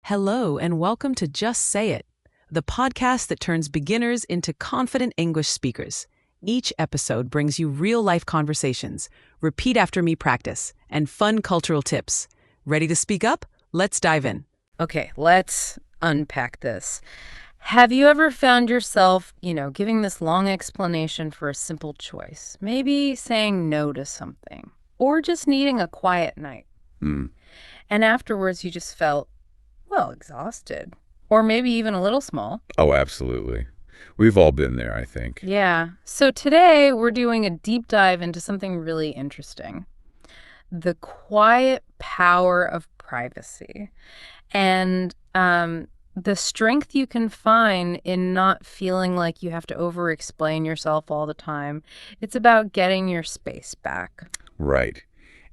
Hello, and welcome to Just Say It, the podcast that turns beginners into confident English speakers. Each episode brings you real-life conversations, repeat after me practice, and fun cultural tips. Ready to speak up? Let's dive in. Okay, let's unpack this. Have you ever found yourself, giving this long explanation for a simple choice? Maybe saying no to something, or just needing a quiet night. And afterwards you just felt, exhausted, or maybe even a little small. Oh, absolutely. We've all been there, I think. Yeah. So today we're doing a deep dive into something really interesting. The quiet power of privacy. And the strength you can find in not feeling like you have to over-explain yourself all the time. It's about getting your space back. Right.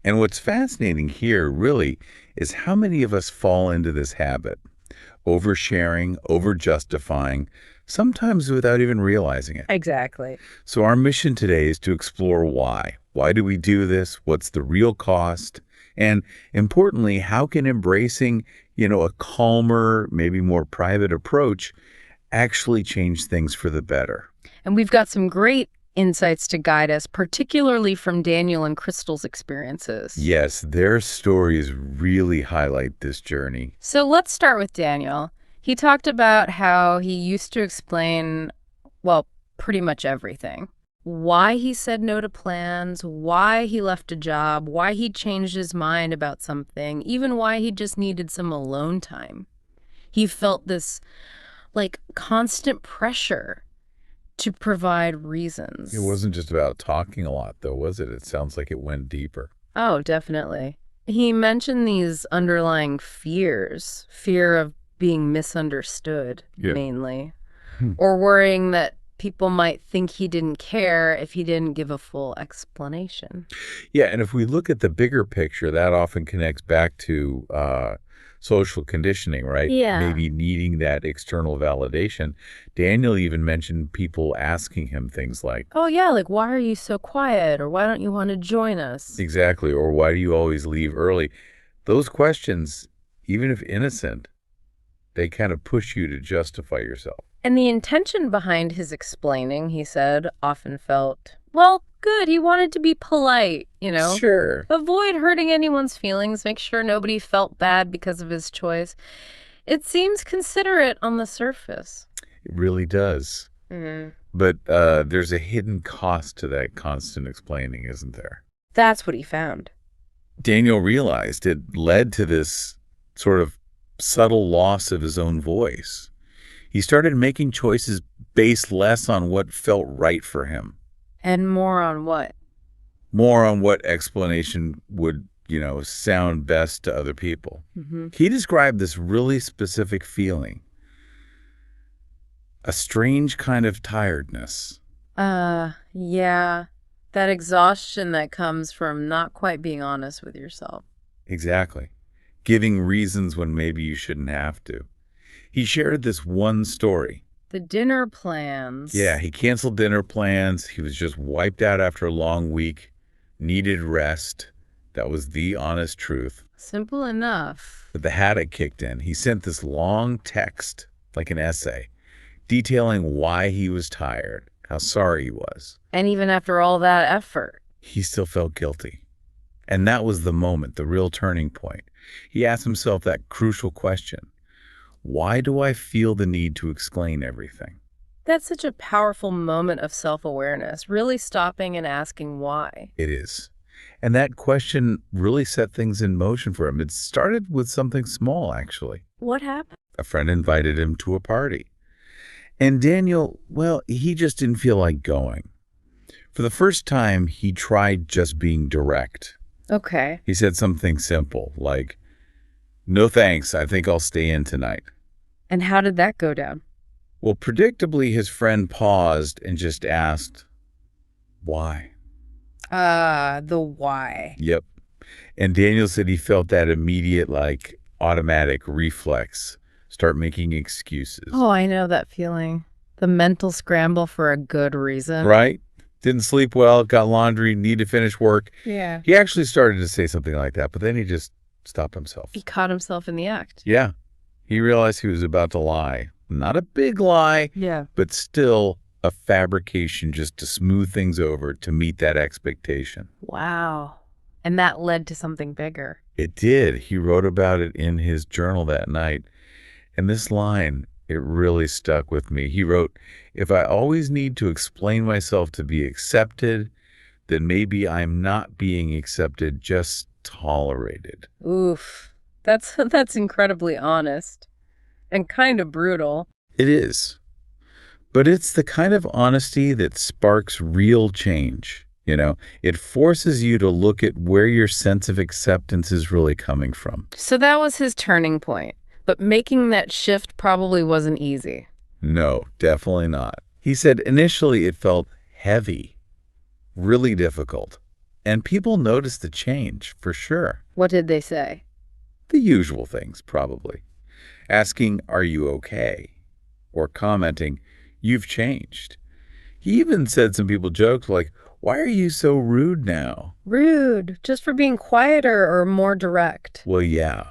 And what's fascinating here, really, is how many of us fall into this habit. Oversharing, over-justifying, sometimes without even realizing it. Exactly. So our mission today is to explore why. Why do we do this? What's the real cost? And importantly, how can embracing, a calmer, maybe more private approach actually change things for the better? And we've got some great insights to guide us, particularly from Daniel and Crystal's experiences. Yes, their stories really highlight this journey. So let's start with Daniel. He talked about how he used to explain, pretty much everything. Why he said no to plans, why he left a job, why he changed his mind about something, even why he just needed some alone time. He felt this, constant pressure to provide reasons. It wasn't just about talking a lot, though, was it? It sounds like it went deeper. Oh, definitely. He mentioned these underlying fears, fear of being misunderstood, mainly, or worrying that people might think he didn't care if he didn't give a full explanation. Yeah, and if we look at the bigger picture, that often connects back to social conditioning, right? Yeah. Maybe needing that external validation. Daniel even mentioned people asking him things like, oh, yeah, why are you so quiet? Or why don't you want to join us? exactly, or why do you always leave early? Those questions, even if innocent, they kind of push you to justify yourself. And the intention behind his explaining, he said, often felt, good. He wanted to be polite, Sure. Avoid hurting anyone's feelings, make sure nobody felt bad because of his choice. It seems considerate on the surface. It really does. Mm-hmm. But there's a hidden cost to that constant explaining, isn't there? That's what he found. Daniel realized it led to this sort of subtle loss of his own voice. He started making choices based less on what felt right for him. And more on what? More on what explanation would, sound best to other people. Mm-hmm. He described this really specific feeling. A strange kind of tiredness. Yeah. That exhaustion that comes from not quite being honest with yourself. Exactly. Giving reasons when maybe you shouldn't have to. He shared this one story. The dinner plans. Yeah, he canceled dinner plans. He was just wiped out after a long week, needed rest. That was the honest truth. Simple enough. But the haddock kicked in. He sent this long text, like an essay, detailing why he was tired, how sorry he was. And even after all that effort, he still felt guilty. And that was the moment, the real turning point. He asked himself that crucial question. Why do I feel the need to explain everything? That's such a powerful moment of self-awareness, really stopping and asking why. It is. And that question really set things in motion for him. It started with something small, actually. What happened? A friend invited him to a party. And Daniel, he just didn't feel like going. For the first time, he tried just being direct. Okay. He said something simple, like, no thanks, I think I'll stay in tonight. And how did that go down? Well, predictably, his friend paused and just asked, why? The why. Yep. And Daniel said he felt that immediate, automatic reflex. Start making excuses. Oh, I know that feeling. The mental scramble for a good reason. Right? Didn't sleep well, got laundry, need to finish work. Yeah. He actually started to say something like that, but then he just stopped himself. He caught himself in the act. Yeah. He realized he was about to lie. Not a big lie, Yeah. but still a fabrication just to smooth things over to meet that expectation. Wow. And that led to something bigger. It did. He wrote about it in his journal that night. And this line, it really stuck with me. He wrote, "If I always need to explain myself to be accepted, then maybe I'm not being accepted, just tolerated." Oof. That's incredibly honest and kind of brutal. It is. But it's the kind of honesty that sparks real change. It forces you to look at where your sense of acceptance is really coming from. So that was his turning point. But making that shift probably wasn't easy. No, definitely not. He said initially it felt heavy, really difficult. And people noticed the change, for sure. What did they say? The usual things, probably. Asking, "Are you okay?" Or commenting, "You've changed." He even said some people joked like, "Why are you so rude now?" Rude. Just for being quieter or more direct. Well, yeah.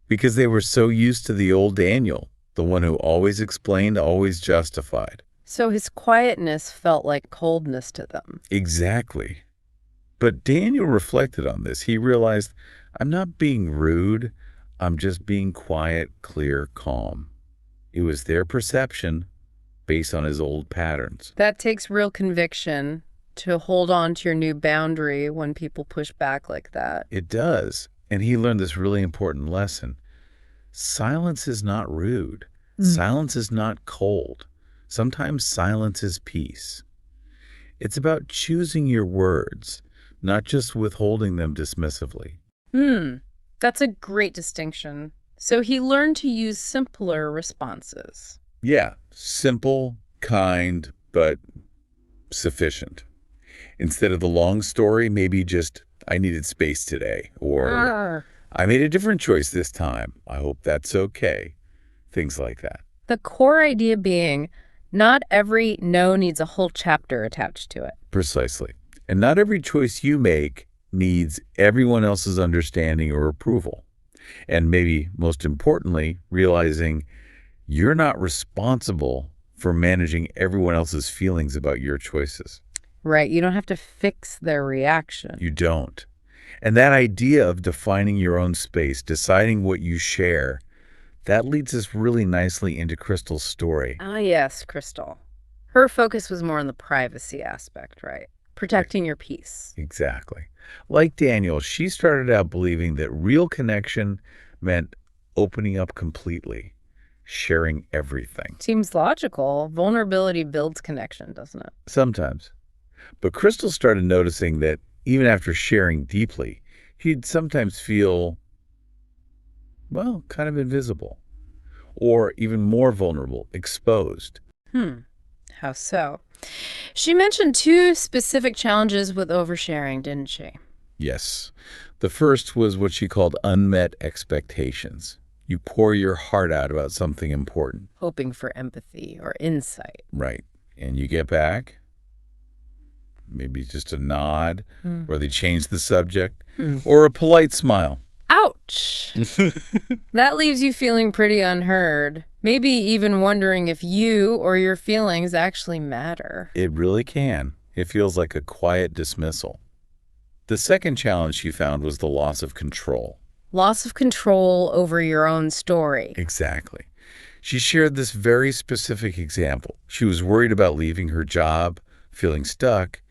Because they were so used to the old Daniel, the one who always explained, always justified. So his quietness felt like coldness to them. Exactly. But Daniel reflected on this. He realized, I'm not being rude. I'm just being quiet, clear, calm. It was their perception based on his old patterns. That takes real conviction to hold on to your new boundary when people push back like that. It does. And he learned this really important lesson. Silence is not rude. Silence is not cold. Sometimes silence is peace. It's about choosing your words, not just withholding them dismissively. That's a great distinction. So he learned to use simpler responses. Yeah, simple, kind, but sufficient. Instead of the long story, maybe just, "I needed space today," or "I made a different choice this time. I hope that's okay." Things like that. The core idea being, not every no needs a whole chapter attached to it. Precisely. And not every choice you make needs everyone else's understanding or approval. And maybe most importantly, realizing you're not responsible for managing everyone else's feelings about your choices. Right. You don't have to fix their reaction. You don't. And that idea of defining your own space, deciding what you share, that leads us really nicely into Crystal's story. Ah, yes, Crystal. Her focus was more on the privacy aspect, right? Protecting your peace. Exactly. Like Daniel, she started out believing that real connection meant opening up completely, sharing everything. Seems logical. Vulnerability builds connection, doesn't it? Sometimes. But Crystal started noticing that even after sharing deeply, she'd sometimes feel, well, kind of invisible, or even more vulnerable, exposed. How so? She mentioned two specific challenges with oversharing, didn't she? Yes. The first was what she called unmet expectations. You pour your heart out about something important. Hoping for empathy or insight. Right. And you get back, maybe just a nod, or they change the subject, or a polite smile. Ouch! That leaves you feeling pretty unheard. Maybe even wondering if you or your feelings actually matter. It really can. It feels like a quiet dismissal. The second challenge she found was the loss of control. Loss of control over your own story. Exactly. She shared this very specific example. She was worried about leaving her job, feeling stuck,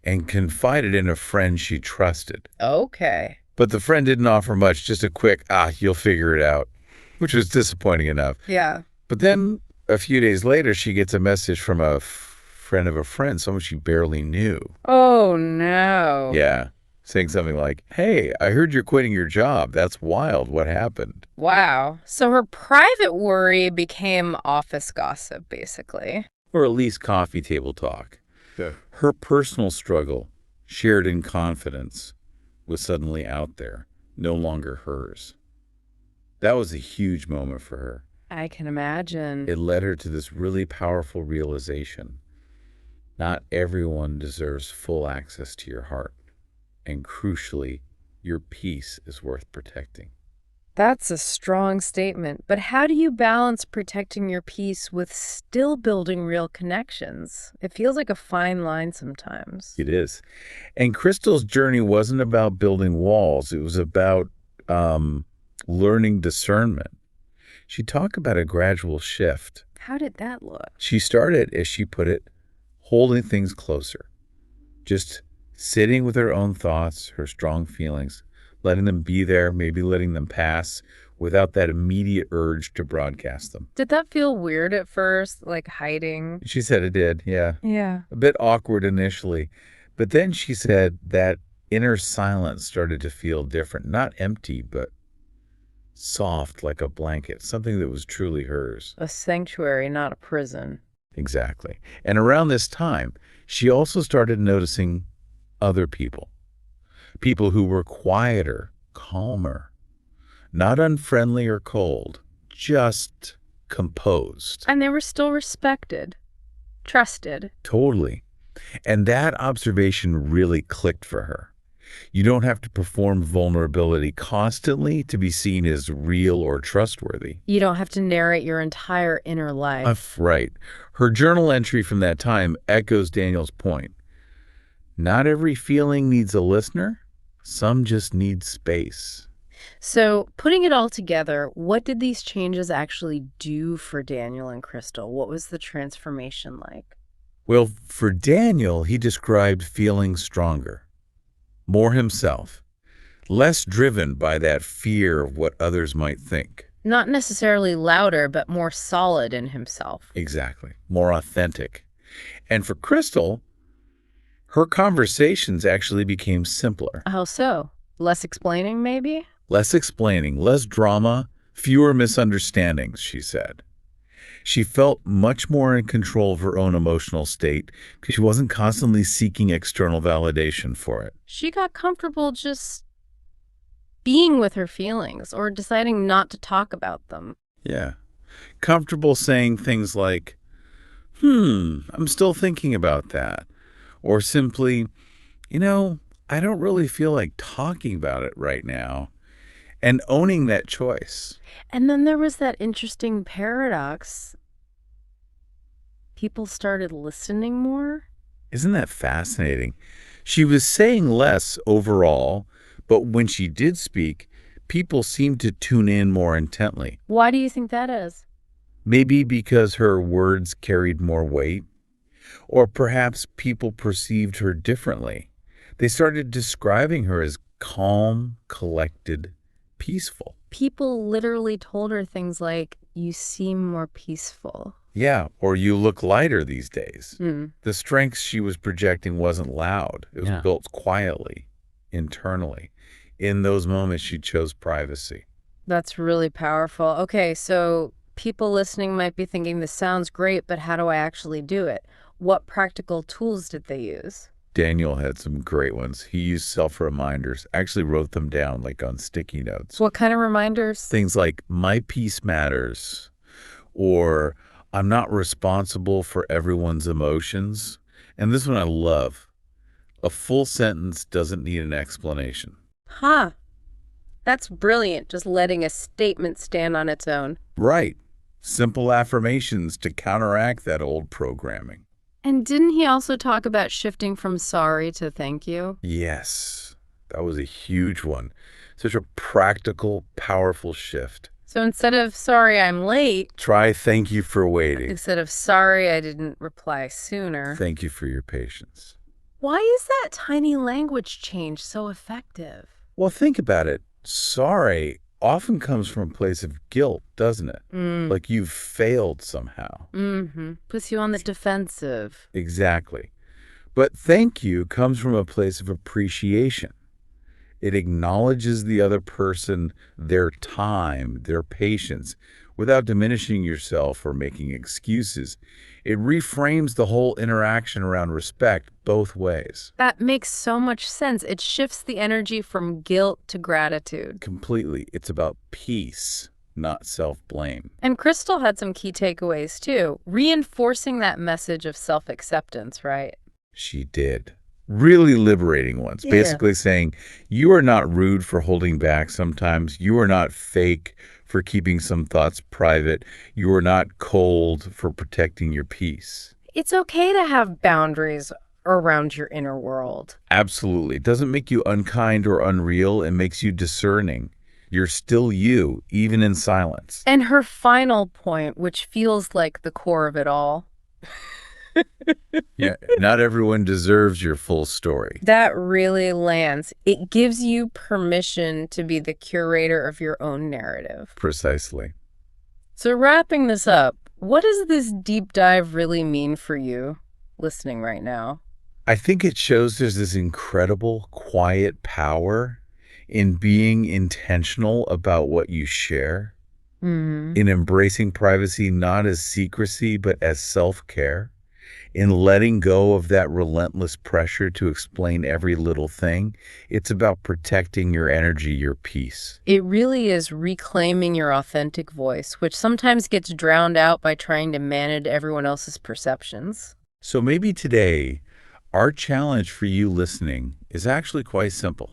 and confided in a friend she trusted. Okay. But the friend didn't offer much, just a quick, you'll figure it out, which was disappointing enough. Yeah. But then a few days later, she gets a message from a friend of a friend, someone she barely knew. Oh, no. Yeah, saying something like, "Hey, I heard you're quitting your job. That's wild. What happened?" Wow. So her private worry became office gossip, basically. Or at least coffee table talk. Her personal struggle, shared in confidence, was suddenly out there, no longer hers. That was a huge moment for her. I can imagine. It led her to this really powerful realization. Not everyone deserves full access to your heart. And crucially, your peace is worth protecting. That's a strong statement. But how do you balance protecting your peace with still building real connections? It feels like a fine line sometimes. It is. And Crystal's journey wasn't about building walls. It was about learning discernment. She talked about a gradual shift. How did that look? She started, as she put it, holding things closer, just sitting with her own thoughts, her strong feelings, letting them be there, maybe letting them pass without that immediate urge to broadcast them. Did that feel weird at first, like hiding? She said it did, yeah. Yeah. A bit awkward initially, but then she said that inner silence started to feel different, not empty, but soft like a blanket, something that was truly hers. A sanctuary, not a prison. Exactly. And around this time, she also started noticing other people who were quieter, calmer, not unfriendly or cold, just composed. And they were still respected, trusted. Totally. And that observation really clicked for her. You don't have to perform vulnerability constantly to be seen as real or trustworthy. You don't have to narrate your entire inner life. Right. Her journal entry from that time echoes Daniel's point. Not every feeling needs a listener. Some just need space. So, putting it all together, what did these changes actually do for Daniel and Crystal? What was the transformation like? Well, for Daniel, he described feeling stronger, more himself, less driven by that fear of what others might think. Not necessarily louder, but more solid in himself. Exactly. More authentic. And for Crystal, her conversations actually became simpler. How so? Less explaining, maybe? Less explaining, less drama, fewer misunderstandings, she said. She felt much more in control of her own emotional state because she wasn't constantly seeking external validation for it. She got comfortable just being with her feelings or deciding not to talk about them. Yeah. Comfortable saying things like, I'm still thinking about that. Or simply, I don't really feel like talking about it right now. And owning that choice. And then there was that interesting paradox. People started listening more. Isn't that fascinating? She was saying less overall, but when she did speak, people seemed to tune in more intently. Why do you think that is? Maybe because her words carried more weight, or perhaps people perceived her differently. They started describing her as calm, collected, peaceful. People literally told her things like, "You seem more peaceful." Yeah, or you look lighter these days. Mm. The strength she was projecting wasn't loud. It was built quietly, internally. In those moments, she chose privacy. That's really powerful. Okay, so people listening might be thinking, this sounds great, but how do I actually do it? What practical tools did they use? Daniel had some great ones. He used self-reminders, actually wrote them down like on sticky notes. What kind of reminders? Things like, my peace matters, or I'm not responsible for everyone's emotions. And this one I love. A full sentence doesn't need an explanation. Huh. That's brilliant, just letting a statement stand on its own. Right. Simple affirmations to counteract that old programming. And didn't he also talk about shifting from sorry to thank you? Yes, that was a huge one. Such a practical, powerful shift. So instead of sorry I'm late, try thank you for waiting. Instead of sorry I didn't reply sooner. Thank you for your patience. Why is that tiny language change so effective? Well, think about it. Sorry often comes from a place of guilt, doesn't it? Like you've failed somehow. Puts you on the defensive. Exactly. But thank you comes from a place of appreciation. It acknowledges the other person, their time, their patience, without diminishing yourself or making excuses. It reframes the whole interaction around respect both ways. That makes so much sense. It shifts the energy from guilt to gratitude. Completely. It's about peace, not self-blame. And Crystal had some key takeaways too, reinforcing that message of self-acceptance, right? She did. really liberating ones, Yeah. basically saying you are not rude for holding back sometimes. You are not fake for keeping some thoughts private. You are not cold for protecting your peace. It's okay to have boundaries around your inner world. Absolutely. It doesn't make you unkind or unreal. It makes you discerning. You're still you, even in silence. And her final point, which feels like the core of it all, Yeah, not everyone deserves your full story. that really lands. It gives you permission to be the curator of your own narrative. Precisely. So wrapping this up, what does this deep dive really mean for you listening right now? I think it shows there's this incredible quiet power in being intentional about what you share, in embracing privacy not as secrecy, but as self-care, in letting go of that relentless pressure to explain every little thing. It's about protecting your energy, your peace. It really is reclaiming your authentic voice, which sometimes gets drowned out by trying to manage everyone else's perceptions. So maybe today, our challenge for you listening is actually quite simple.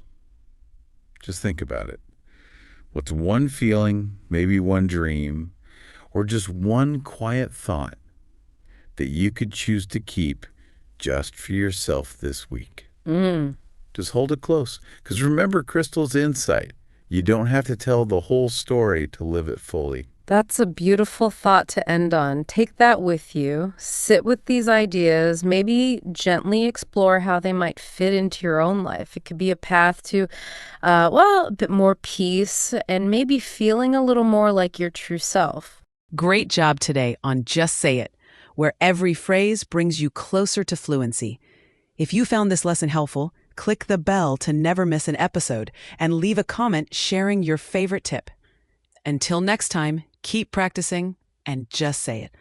Just think about it. What's one feeling, maybe one dream, or just one quiet thought that you could choose to keep just for yourself this week? Just hold it close. Because remember Crystal's insight. You don't have to tell the whole story to live it fully. That's a beautiful thought to end on. Take that with you. Sit with these ideas. Maybe gently explore how they might fit into your own life. It could be a path to, a bit more peace and maybe feeling a little more like your true self. Great job today on Just Say It, where every phrase brings you closer to fluency. If you found this lesson helpful, click the bell to never miss an episode and leave a comment sharing your favorite tip. Until next time, keep practicing and just say it.